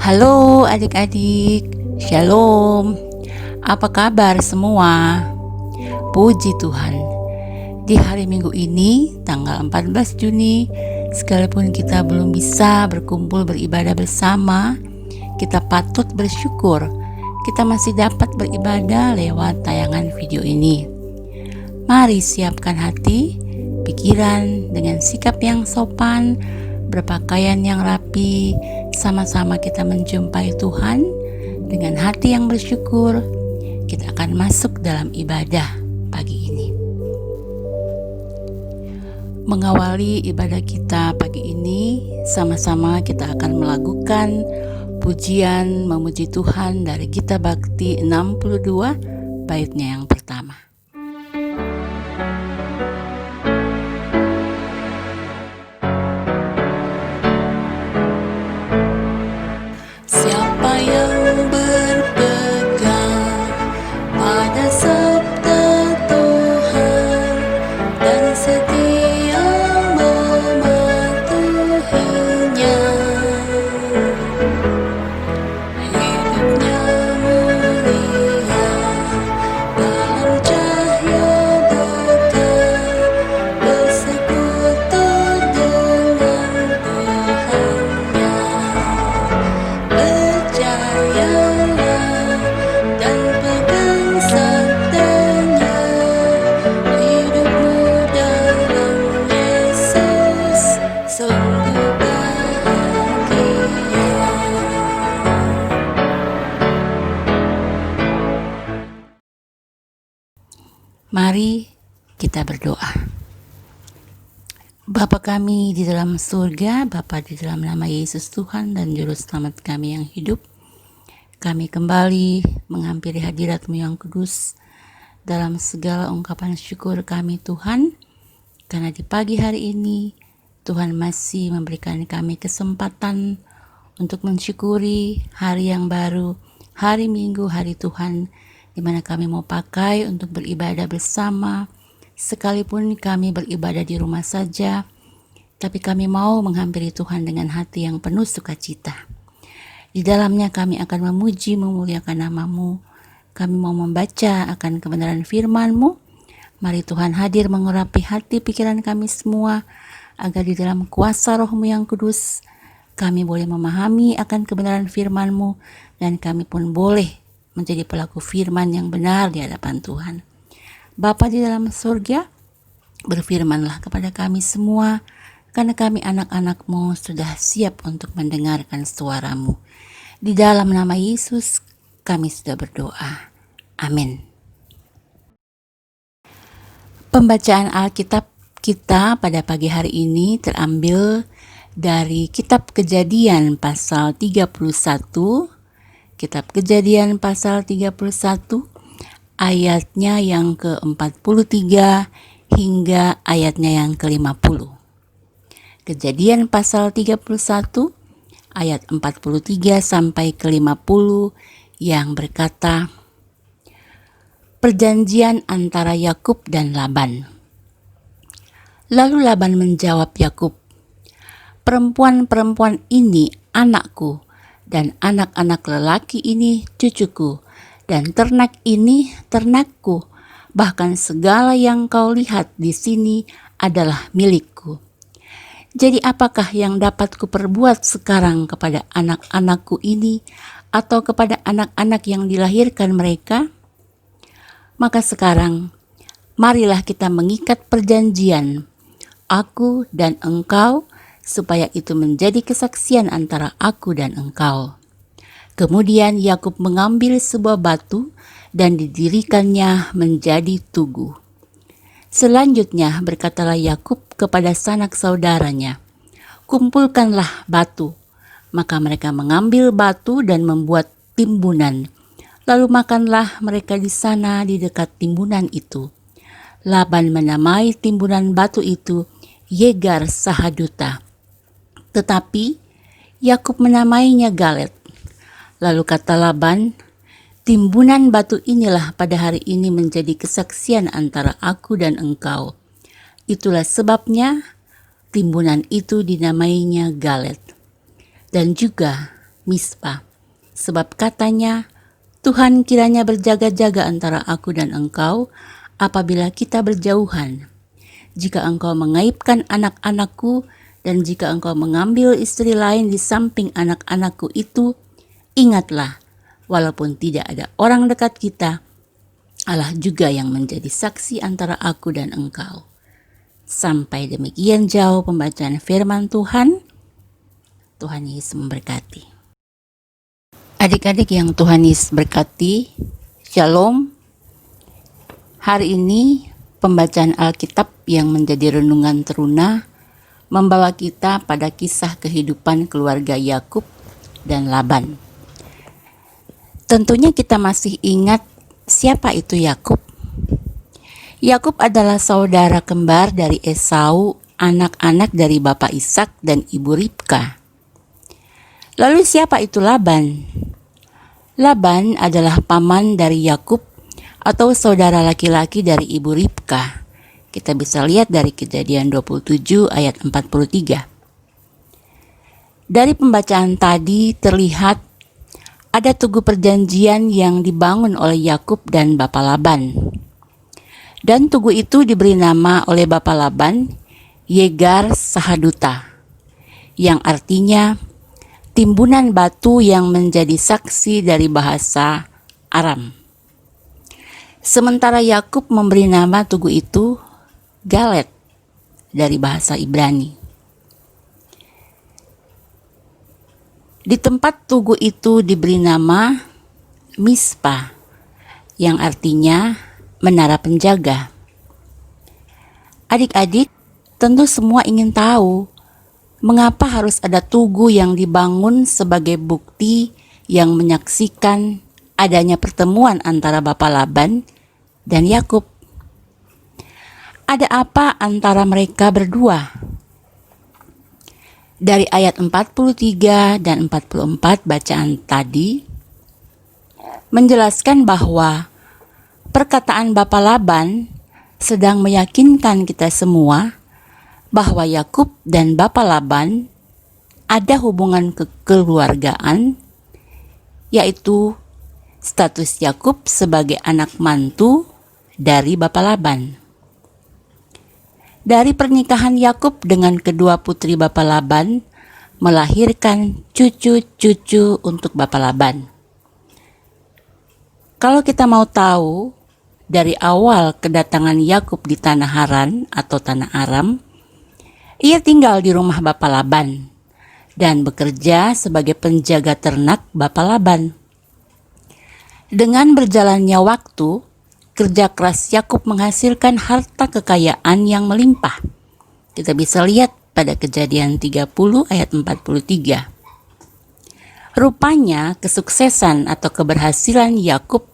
Halo adik-adik, Shalom. Apa kabar semua? Puji Tuhan. Di hari Minggu ini, tanggal 14 Juni, sekalipun kita belum bisa berkumpul beribadah bersama, kita patut bersyukur kita masih dapat beribadah lewat tayangan video ini. Mari siapkan hati, pikiran dengan sikap yang sopan, berpakaian yang rapi, sama-sama kita menjumpai Tuhan dengan hati yang bersyukur. Kita akan masuk dalam ibadah pagi ini. Mengawali ibadah kita pagi ini, sama-sama kita akan melakukan pujian memuji Tuhan dari Gita Bakti 62, baitnya yang pertama. Siapa yang berpegang pada sabda Tuhan dan setia mematuhinya, hidupnya mulia dalam cahaya dekat, bersekutu dengan Tuhannya. Percayalah dan pegang sabdanya, hidupmu dalam Yesus sungguh bahagia. Mari kita berdoa. Bapa kami di dalam surga, Bapa di dalam nama Yesus Tuhan dan Juru Selamat kami yang hidup, kami kembali menghampiri hadirat-Mu yang kudus dalam segala ungkapan syukur kami Tuhan, karena di pagi hari ini Tuhan masih memberikan kami kesempatan untuk mensyukuri hari yang baru, hari Minggu, hari Tuhan, di mana kami mau pakai untuk beribadah bersama. Sekalipun kami beribadah di rumah saja, tapi kami mau menghampiri Tuhan dengan hati yang penuh sukacita. Di dalamnya kami akan memuji, memuliakan nama-Mu. Kami mau membaca akan kebenaran firman-Mu. Mari Tuhan hadir mengurapi hati pikiran kami semua, agar di dalam kuasa Roh-Mu yang kudus, kami boleh memahami akan kebenaran firman-Mu, dan kami pun boleh menjadi pelaku firman yang benar di hadapan Tuhan. Bapa di dalam surga, berfirmanlah kepada kami semua, karena kami anak-anak-Mu sudah siap untuk mendengarkan suara-Mu. Di dalam nama Yesus kami sudah berdoa. Amin. Pembacaan Alkitab kita pada pagi hari ini terambil dari Kitab Kejadian pasal 31. Kitab Kejadian pasal 31 ayatnya yang ke-43 hingga ayatnya yang ke-50. Kejadian pasal 31 ayat 43 sampai ke-50 yang berkata, perjanjian antara Yakub dan Laban. Lalu Laban menjawab Yakub, perempuan-perempuan ini anakku, dan anak-anak lelaki ini cucuku, dan ternak ini ternakku, bahkan segala yang kau lihat di sini adalah milikku. Jadi apakah yang dapat kuperbuat sekarang kepada anak-anakku ini, atau kepada anak-anak yang dilahirkan mereka? Maka sekarang, marilah kita mengikat perjanjian, aku dan engkau, supaya itu menjadi kesaksian antara aku dan engkau. Kemudian Yakub mengambil sebuah batu dan didirikannya menjadi tugu. Selanjutnya berkatalah Yakub kepada sanak saudaranya, kumpulkanlah batu. Maka mereka mengambil batu dan membuat timbunan. Lalu makanlah mereka di sana di dekat timbunan itu. Laban menamai timbunan batu itu Yegar Sahaduta. Tetapi Yakub menamainya Galet. Lalu kata Laban, timbunan batu inilah pada hari ini menjadi kesaksian antara aku dan engkau. Itulah sebabnya timbunan itu dinamainya Galet. Dan juga Mispa, sebab katanya, Tuhan kiranya berjaga-jaga antara aku dan engkau apabila kita berjauhan. Jika engkau mengaibkan anak-anakku dan jika engkau mengambil istri lain di samping anak-anakku itu, ingatlah, walaupun tidak ada orang dekat kita, Allah juga yang menjadi saksi antara aku dan engkau. Sampai demikian jauh pembacaan firman Tuhan. Tuhan Yesus memberkati. Adik-adik yang Tuhan Yesus berkati, Shalom. Hari ini pembacaan Alkitab yang menjadi renungan teruna membawa kita pada kisah kehidupan keluarga Yakub dan Laban. Tentunya kita masih ingat siapa itu Yakub. Yakub adalah saudara kembar dari Esau, anak-anak dari bapak Ishak dan ibu Ribka. Lalu siapa itu Laban? Laban adalah paman dari Yakub atau saudara laki-laki dari ibu Ribka. Kita bisa lihat dari Kejadian 27 ayat 43. Dari pembacaan tadi terlihat ada tugu perjanjian yang dibangun oleh Yakub dan bapak Laban. Dan tugu itu diberi nama oleh bapak Laban Yegar Sahaduta, yang artinya timbunan batu yang menjadi saksi dari bahasa Aram. Sementara Yakub memberi nama tugu itu Galet dari bahasa Ibrani. Di tempat tugu itu diberi nama Mispa, yang artinya menara penjaga. Adik-adik, tentu semua ingin tahu mengapa harus ada tugu yang dibangun sebagai bukti yang menyaksikan adanya pertemuan antara bapak Laban dan Yakub. Ada apa antara mereka berdua? Dari ayat 43 dan 44 bacaan tadi menjelaskan bahwa perkataan bapak Laban sedang meyakinkan kita semua bahwa Yakub dan bapak Laban ada hubungan kekeluargaan, yaitu status Yakub sebagai anak mantu dari bapak Laban. Dari pernikahan Yakub dengan kedua putri bapak Laban melahirkan cucu-cucu untuk bapak Laban. Kalau kita mau tahu dari awal kedatangan Yakub di tanah Haran atau tanah Aram, ia tinggal di rumah bapak Laban dan bekerja sebagai penjaga ternak bapak Laban. Dengan berjalannya waktu, kerja keras Yakub menghasilkan harta kekayaan yang melimpah. Kita bisa lihat pada Kejadian 30 ayat 43. Rupanya kesuksesan atau keberhasilan Yakub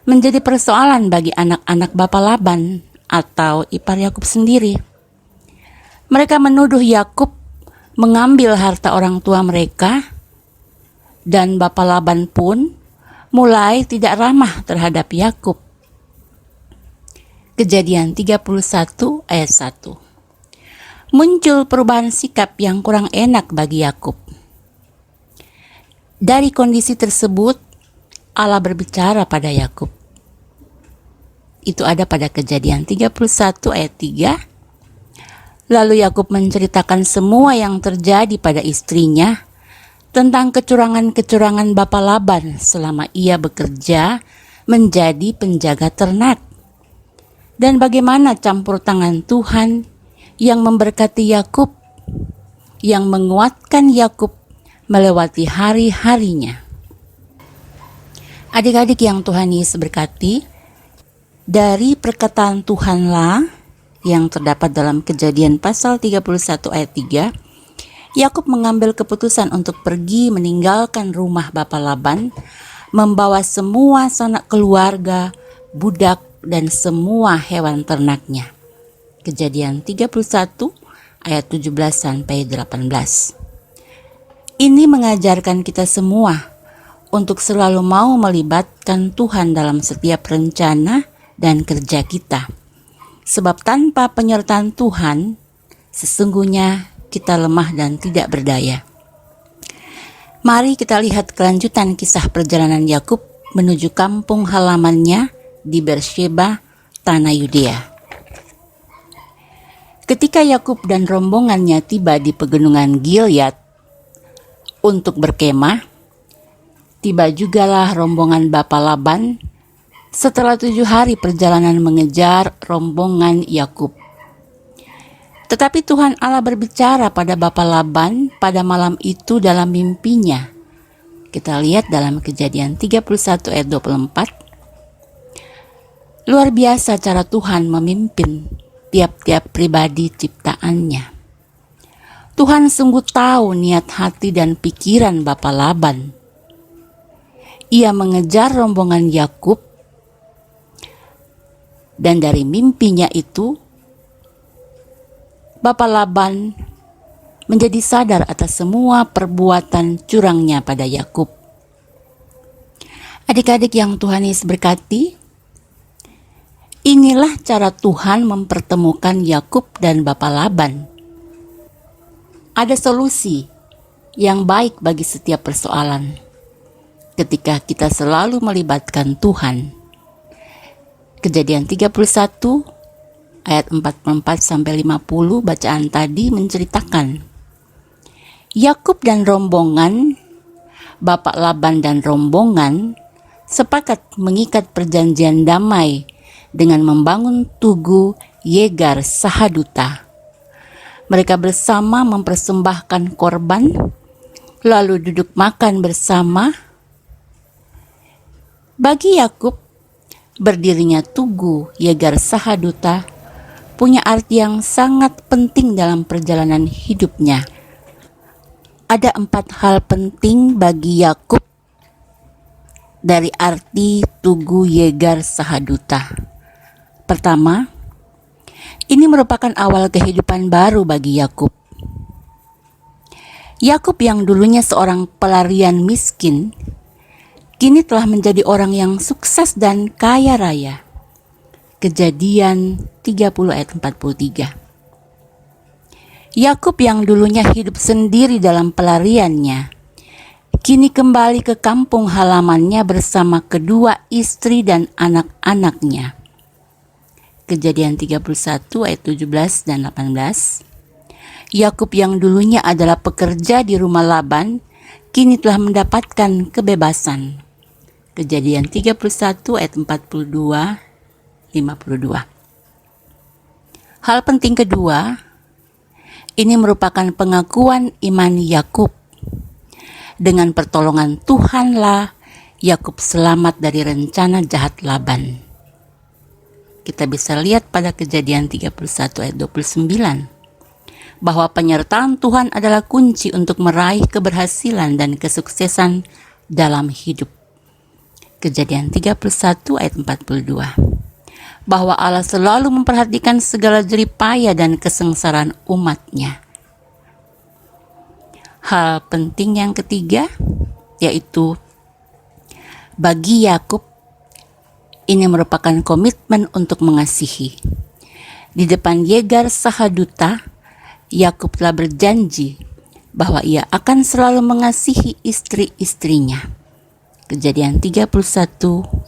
menjadi persoalan bagi anak-anak bapak Laban atau ipar Yakub sendiri. Mereka menuduh Yakub mengambil harta orang tua mereka, dan bapak Laban pun mulai tidak ramah terhadap Yakub. Kejadian 31 ayat 1. Muncul perubahan sikap yang kurang enak bagi Yakub. Dari kondisi tersebut, Allah berbicara pada Yakub. Itu ada pada Kejadian 31 ayat 3. Lalu Yakub menceritakan semua yang terjadi pada istrinya tentang kecurangan-kecurangan bapak Laban selama ia bekerja menjadi penjaga ternak, dan bagaimana campur tangan Tuhan yang memberkati Yakub, yang menguatkan Yakub melewati hari-harinya. Adik-adik yang Tuhan Yesus berkati, dari perkataan Tuhanlah yang terdapat dalam Kejadian pasal 31 ayat 3, Yakub mengambil keputusan untuk pergi meninggalkan rumah bapak Laban, membawa semua sanak keluarga, budak, dan semua hewan ternaknya. Kejadian 31 ayat 17-18. Ini mengajarkan kita semua untuk selalu mau melibatkan Tuhan dalam setiap rencana dan kerja kita. Sebab tanpa penyertaan Tuhan, sesungguhnya kita lemah dan tidak berdaya. Mari kita lihat kelanjutan kisah perjalanan Yakub menuju kampung halamannya di Beersheba, tanah Yudea. Ketika Yakub dan rombongannya tiba di pegunungan Gilead untuk berkemah, tiba jugalah rombongan Bapa Laban setelah 7 hari perjalanan mengejar rombongan Yakub. Tetapi Tuhan Allah berbicara pada Bapa Laban pada malam itu dalam mimpinya. Kita lihat dalam Kejadian 31 ayat 24. Luar biasa cara Tuhan memimpin tiap-tiap pribadi ciptaannya. Tuhan sungguh tahu niat hati dan pikiran Bapa Laban. Ia mengejar rombongan Yakub, dan dari mimpinya itu Bapa Laban menjadi sadar atas semua perbuatan curangnya pada Yakub. Adik-adik yang Tuhan Yesus berkati, inilah cara Tuhan mempertemukan Yakub dan Bapa Laban. Ada solusi yang baik bagi setiap persoalan ketika kita selalu melibatkan Tuhan. Kejadian 31 ayat 44-50 bacaan tadi menceritakan Yakub dan rombongan, Bapak Laban dan rombongan sepakat mengikat perjanjian damai dengan membangun tugu Yegar Sahaduta. Mereka bersama mempersembahkan korban, lalu duduk makan bersama. Bagi Yakub, berdirinya tugu Yegar Sahaduta punya arti yang sangat penting dalam perjalanan hidupnya. Ada 4 hal penting bagi Yakub dari arti tugu Yegar Sahaduta. Pertama, ini merupakan awal kehidupan baru bagi Yakub. Yakub yang dulunya seorang pelarian miskin, kini telah menjadi orang yang sukses dan kaya raya. Kejadian 30 ayat 43. Yakub yang dulunya hidup sendiri dalam pelariannya, kini kembali ke kampung halamannya bersama kedua istri dan anak-anaknya. Kejadian 31 ayat 17 dan 18. Yakub yang dulunya adalah pekerja di rumah Laban, kini telah mendapatkan kebebasan. Kejadian 31 ayat 42 52. Hal penting kedua, ini merupakan pengakuan iman Yakub. Dengan pertolongan Tuhanlah Yakub selamat dari rencana jahat Laban. Kita bisa lihat pada Kejadian 31 ayat 29 bahwa penyertaan Tuhan adalah kunci untuk meraih keberhasilan dan kesuksesan dalam hidup. Kejadian 31 ayat 42. Bahwa Allah selalu memperhatikan segala jerih payah dan kesengsaraan umat-Nya. Hal penting yang ketiga, yaitu bagi Yakub, ini merupakan komitmen untuk mengasihi. Di depan Yegar Sahaduta, Yakub telah berjanji bahwa ia akan selalu mengasihi istri-istrinya. Kejadian 31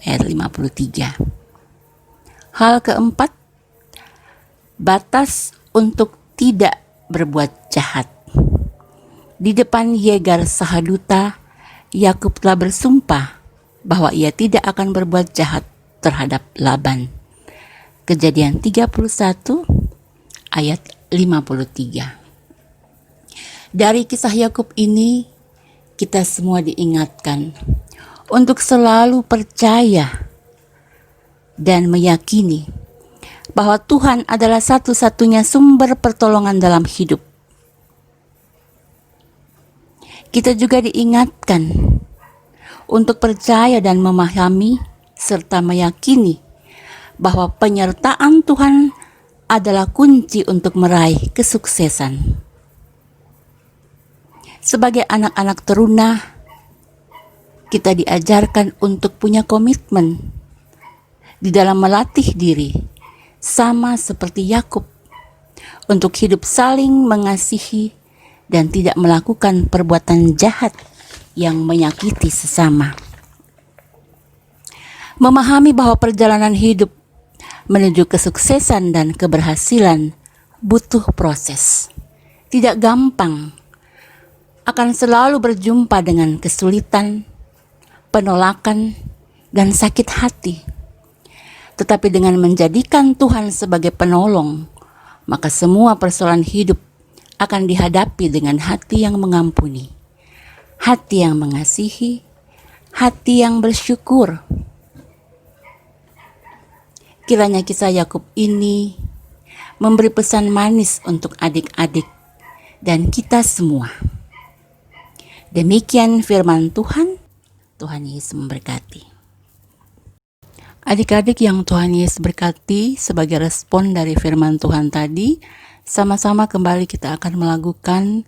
ayat 53. Hal keempat, batas untuk tidak berbuat jahat. Di depan Yegar Sahaduta, Yakub telah bersumpah bahwa ia tidak akan berbuat jahat terhadap Laban. Kejadian 31 ayat 53. Dari kisah Yakub ini, kita semua diingatkan untuk selalu percaya dan meyakini bahwa Tuhan adalah satu-satunya sumber pertolongan dalam hidup. Kita juga diingatkan untuk percaya dan memahami serta meyakini bahwa penyertaan Tuhan adalah kunci untuk meraih kesuksesan. Sebagai anak-anak teruna, kita diajarkan untuk punya komitmen di dalam melatih diri, sama seperti Yakub, untuk hidup saling mengasihi dan tidak melakukan perbuatan jahat yang menyakiti sesama. Memahami bahwa perjalanan hidup menuju kesuksesan dan keberhasilan butuh proses. Tidak gampang, akan selalu berjumpa dengan kesulitan, penolakan, dan sakit hati. Tetapi dengan menjadikan Tuhan sebagai penolong, maka semua persoalan hidup akan dihadapi dengan hati yang mengampuni, hati yang mengasihi, hati yang bersyukur. Kiranya kisah Yakub ini memberi pesan manis untuk adik-adik dan kita semua. Demikian firman Tuhan. Tuhan Yesus memberkati. Adik-adik yang Tuhan Yesus berkati, sebagai respon dari firman Tuhan tadi, sama-sama kembali kita akan melakukan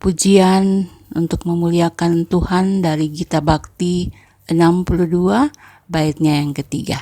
pujian untuk memuliakan Tuhan dari Gita Bakti 62, baitnya yang ketiga.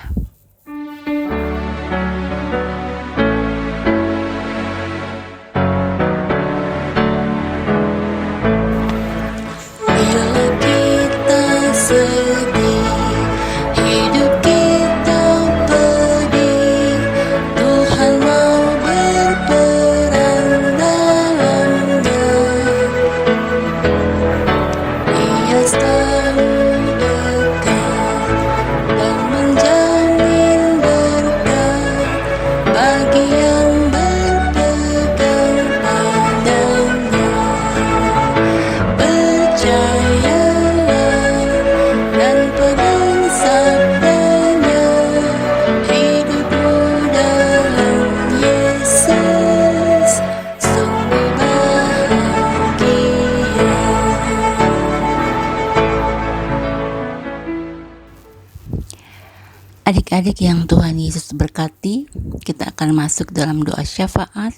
Adik-adik yang Tuhan Yesus berkati, kita akan masuk dalam doa syafaat.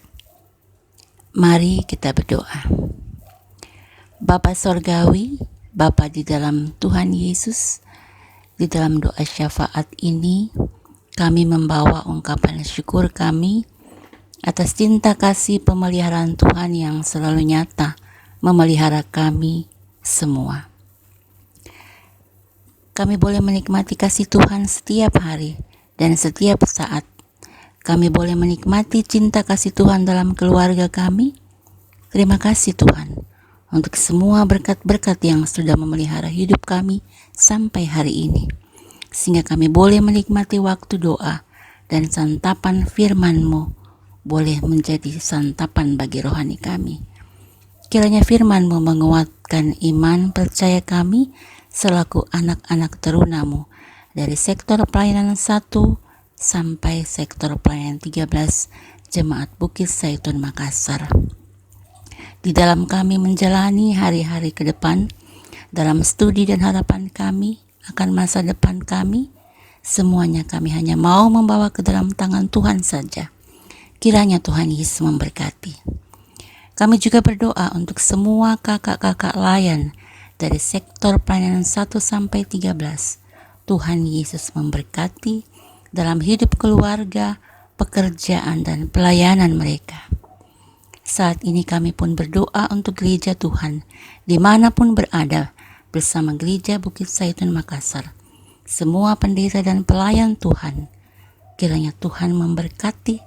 Mari kita berdoa. Bapa Sorgawi, Bapa di dalam Tuhan Yesus, di dalam doa syafaat ini, kami membawa ungkapan syukur kami atas cinta kasih pemeliharaan Tuhan yang selalu nyata memelihara kami semua. Kami boleh menikmati kasih Tuhan setiap hari dan setiap saat. Kami boleh menikmati cinta kasih Tuhan dalam keluarga kami. Terima kasih Tuhan untuk semua berkat-berkat yang sudah memelihara hidup kami sampai hari ini. Sehingga kami boleh menikmati waktu doa dan santapan firman-Mu boleh menjadi santapan bagi rohani kami. Kiranya firman-Mu menguatkan iman percaya kami selaku anak-anak teruna-Mu dari sektor pelayanan 1 sampai sektor pelayanan 13 Jemaat Bukit Zaitun Makassar. Di dalam kami menjalani hari-hari ke depan, dalam studi dan harapan kami akan masa depan kami, semuanya kami hanya mau membawa ke dalam tangan Tuhan saja. Kiranya Tuhan Yesus memberkati. Kami juga berdoa untuk semua kakak-kakak layan dari sektor pelayanan 1 sampai 13. Tuhan Yesus memberkati dalam hidup keluarga, pekerjaan, dan pelayanan mereka. Saat ini kami pun berdoa untuk gereja Tuhan, dimanapun berada, bersama gereja Bukit Zaitun Makassar. Semua pendeta dan pelayan Tuhan, kiranya Tuhan memberkati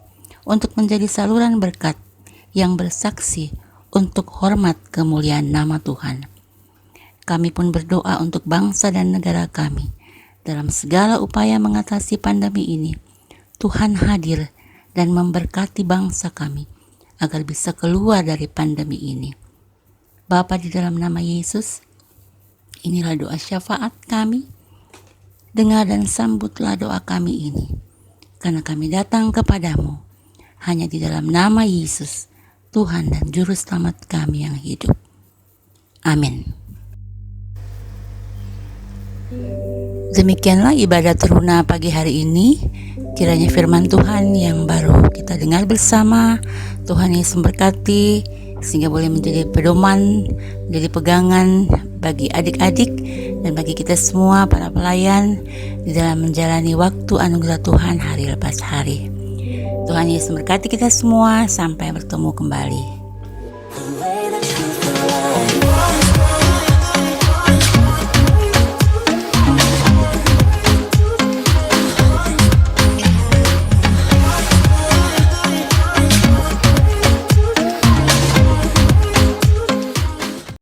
untuk menjadi saluran berkat yang bersaksi untuk hormat kemuliaan nama Tuhan. Kami pun berdoa untuk bangsa dan negara kami. Dalam segala upaya mengatasi pandemi ini, Tuhan hadir dan memberkati bangsa kami agar bisa keluar dari pandemi ini. Bapa di dalam nama Yesus, inilah doa syafaat kami. Dengar dan sambutlah doa kami ini, karena kami datang kepadamu hanya di dalam nama Yesus, Tuhan dan Juru Selamat kami yang hidup. Amin. Demikianlah ibadah teruna pagi hari ini. Kiranya firman Tuhan yang baru kita dengar bersama, Tuhan Yesus memberkati, sehingga boleh menjadi pedoman, menjadi pegangan bagi adik-adik dan bagi kita semua para pelayan di dalam menjalani waktu anugerah Tuhan hari lepas hari. Tuhan Yesus memberkati kita semua, sampai bertemu kembali.